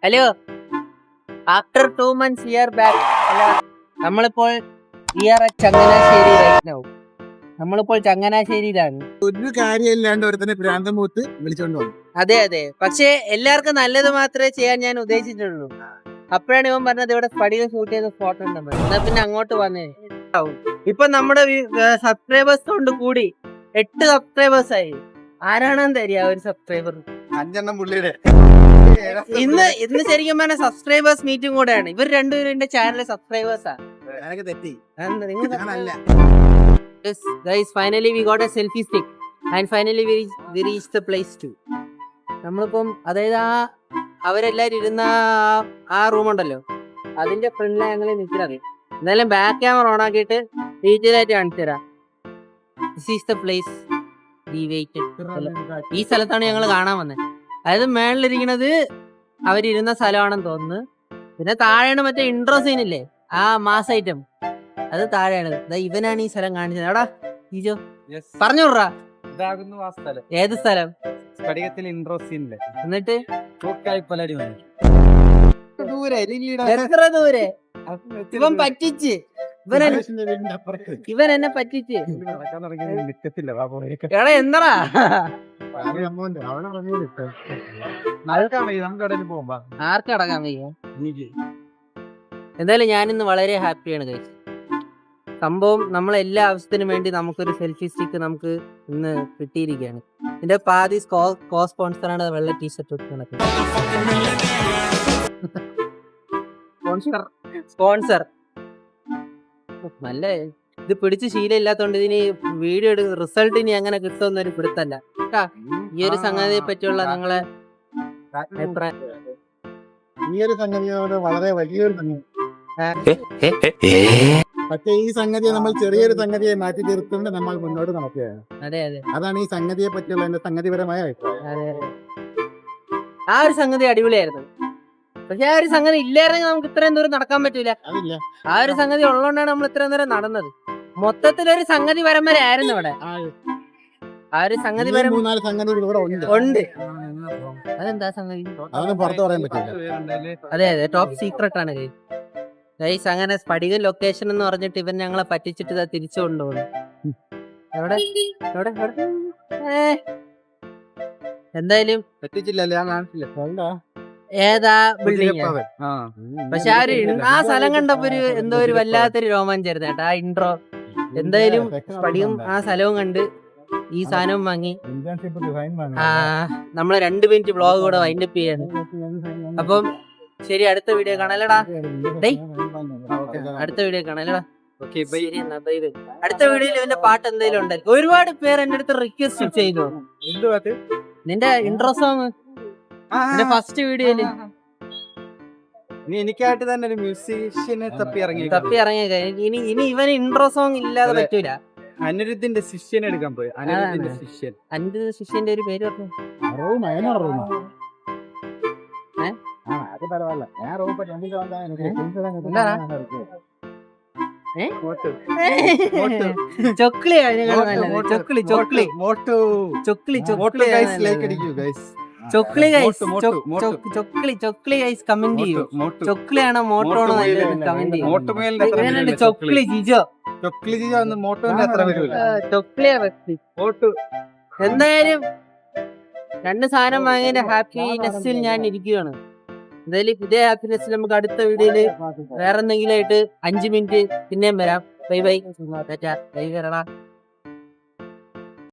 Hello, after 2 months we are back. നമ്മളിപ്പോൾ Changanassery right now. നമ്മളിപ്പോൾ ചങ്ങനാശ്ശേരിയിലാണ്. ഒരു കാര്യമില്ലാണ്ട് ഒരുത്തനെ ഭ്രാന്തം മൂത്ത് വിളിച്ചോണ്ട് വന്നു. അതെ, പക്ഷേ എല്ലാവർക്കും നല്ലത് മാത്രമേ ചെയ്യാൻ ഞാൻ ഉദ്ദേശിച്ചിട്ടുള്ളൂ. അപ്പോഴാണ് ഇവൻ പറഞ്ഞത് ഇവിടെ സ്പടികം ഷൂട്ട് ചെയ്ത സ്പോട്ട് ഉണ്ടെന്ന്. എന്നാ പിന്നെ അങ്ങോട്ട് വന്നേ. ഇപ്പൊ നമ്മുടെ സബ്സ്ക്രൈബേഴ്സ് കൊണ്ട് കൂടി 8 സബ്സ്ക്രൈബേഴ്സ് ആയി. ആരാണെന്ന് തരിക ഒരു സബ്സ്ക്രൈബർ? 5 പുള്ളിയുടെ. ഇന്ന് ശരിക്കും പറഞ്ഞ സബ്സ്ക്രൈബേഴ്സ് മീറ്റിംഗ് കൂടെയാണ്. ഇവർ രണ്ടുപേരും എന്റെ ചാനലിലെ സബ്സ്ക്രൈബേഴ്സാ. തെറ്റി. Yes, guys, finally we got a selfie stick and finally we reached the place too. നമ്മളിപ്പം അതായത് അവരെല്ലാരും ഇരുന്ന ആ റൂമുണ്ടല്ലോ, അതിന്റെ ഫ്രണ്ടിലാണ് ഞങ്ങൾ നിൽക്കുന്നത്. എന്തായാലും ബാക്ക് ക്യാമറ ഓൺ ആക്കിയിട്ട് ഡീറ്റെയിൽ ആയിട്ട് കാണിച്ചു തരാം. This is the place we weighted. ഈ സ്ഥലത്താണ് ഞങ്ങൾ കാണാൻ വന്നത്. അതായത് മേളിലിരിക്കുന്നത് അവരിരുന്ന സ്ഥലമാണെന്ന് തോന്നുന്നു. പിന്നെ താഴെയാണ് മറ്റേ ഇൻട്രോ സീൻ ഇല്ലേ, ആ മാസ് ഐറ്റം, അത് താഴെയാണ്. ഇവനാണ് ഈ സ്ഥലം കാണിച്ചത്. എടാ ജിജോ പറഞ്ഞോടാ, ഇതാകുന്നു ആ സ്ഥലം. ഏത് സ്ഥലം? സ്ഫടികത്തിൽ ഇൻട്രോ സീനിലെ. എന്നിട്ട് എത്ര ദൂരെ ഇവൻ പറ്റിച്ച്, ഇവൻ എന്നെ പറ്റിച്ച്. എടാ എന്താടാ ആർക്കടക്കാൻ വയ്യ. എന്തായാലും ഞാനിന്ന് വളരെ ഹാപ്പിയാണ് കഴിച്ചത്. സംഭവം നമ്മളെല്ലാ ആവശ്യത്തിനും വേണ്ടി നമുക്കൊരു സെൽഫി സ്റ്റിക്ക് നമുക്ക് ഇന്ന് കിട്ടിയിരിക്കുകയാണ്. ഇതിന്റെ പാതി കോ സ്പോൺസറാണ് വെള്ള ടീഷർട്ട് സ്പോൺസർ. നല്ല ഇത് പിടിച്ച് ശീലമില്ലാത്തോണ്ട് ഇതിന് വീഡിയോ റിസൾട്ട് ഇനി അങ്ങനെ കിട്ടുമെന്നൊരു പിടുത്തല്ല. ഈ ഒരു സംഗതിയെ പറ്റിയുള്ള നിങ്ങളെ അഭിപ്രായം? ഈ ഒരു സംഗതിയോട് വളരെ വലിയൊരു സംഗതി. പക്ഷേ ഈ സംഗതിയെ നമ്മൾ ചെറിയൊരു സംഗതിയെ മാറ്റി തീർത്തുകൊണ്ട് നമ്മൾ മുന്നോട്ട് നടക്കുകയാണ്. അതെ, അതാണ് ഈ സംഗതിയെ പറ്റിയുള്ള എന്റെ സംഗതിപരമായ അഭിപ്രായം. ആ ഒരു സംഗതി അടിപൊളിയായിരുന്നു. പക്ഷെ ആ ഒരു സംഗതി ഇല്ലായിരുന്നെങ്കിൽ നമുക്ക് ഇത്രയും ദൂരം നടക്കാൻ പറ്റൂല. ആ ഒരു സംഗതി ഉള്ളതുകൊണ്ടാണ് നമ്മൾ ഇത്രയും ദൂരം നടന്നത്. മൊത്തത്തിലൊരു സംഗതി പരമ്പര ആയിരുന്നു ഇവിടെ. ആ ഒരു സംഗതി ഉണ്ട്. അതെന്താ സംഗതി? പുറത്ത് പറയാൻ പറ്റില്ല. അതെ, ടോപ്പ് സീക്രട്ട് ആണ് ഗൈസ്. അങ്ങനെ സ്ഫടികം ലൊക്കേഷൻ എന്ന് പറഞ്ഞിട്ട് ഇവൻ ഞങ്ങളെ പറ്റിച്ചിട്ട് ഇതാ തിരിച്ചു കൊണ്ടുപോകുന്നു. എവിടെ എന്തായാലും പറ്റിച്ചില്ല. ഏതാ ബിൽഡിംഗ്? പക്ഷെ ആ സ്ഥലം കണ്ടപ്പോ ഒരു എന്തോ ഒരു വല്ലാത്തൊരു രോമാഞ്ചായിരുന്നു കേട്ടോ ആ ഇൻട്രോ. എന്തായാലും സ്ഫടികം ആ സ്ഥലവും കണ്ട് ഈ സാധനവും വാങ്ങി നമ്മളെ 2 മിനിറ്റ് വ്ളോഗ് കൂടെ വൈൻഡപ്പ് ചെയ്യാണ്. അപ്പം ശരി, അടുത്ത വീഡിയോ കാണാലടാ. അടുത്ത വീഡിയോ കാണാലടാ. അടുത്ത വീഡിയോയിൽ ഇവന്റെ പാട്ട് എന്തെങ്കിലും ഉണ്ടായിരിക്കും. ഒരുപാട് പേര് എന്റെ അടുത്ത് റിക്വസ്റ്റ് ചെയ്തു നിന്റെ ഇൻട്രോ സോങ് ഫസ്റ്റ് വീഡിയോയില്. എനിക്കായിട്ട് തന്നെ ഒരു മ്യൂസീഷ്യനെ തപ്പി ഇറങ്ങിയ ഇനി ഇവന് ഇൻട്രോ സോങ് ഇല്ലാതെ പറ്റൂല. അനിരുദ്ധിന്റെ ശിഷ്യനെ എടുക്കാൻ പോയി. അനിരുദ്ധ ശിഷ്യന്റെ ഒരു പേര് പറഞ്ഞു. ചൊക്ലിയാണോ മോട്ടോണോ കമന്റ് ചെയ്യും. ചൊക്ലി ജിജോ എന്തായാലും 2 സാധനം വാങ്ങിയതിന്റെ ഹാപ്പിനെസ്സിൽ ഞാൻ ഇരിക്കുകയാണ്. എന്തായാലും ഇതേ ഹാപ്പിനെസ്സിൽ നമുക്ക് അടുത്ത വീഡിയോയില് വേറെ എന്തെങ്കിലും ആയിട്ട് 5 മിനിറ്റ് പിന്നെയും വരാം. Bye bye. വരടാ.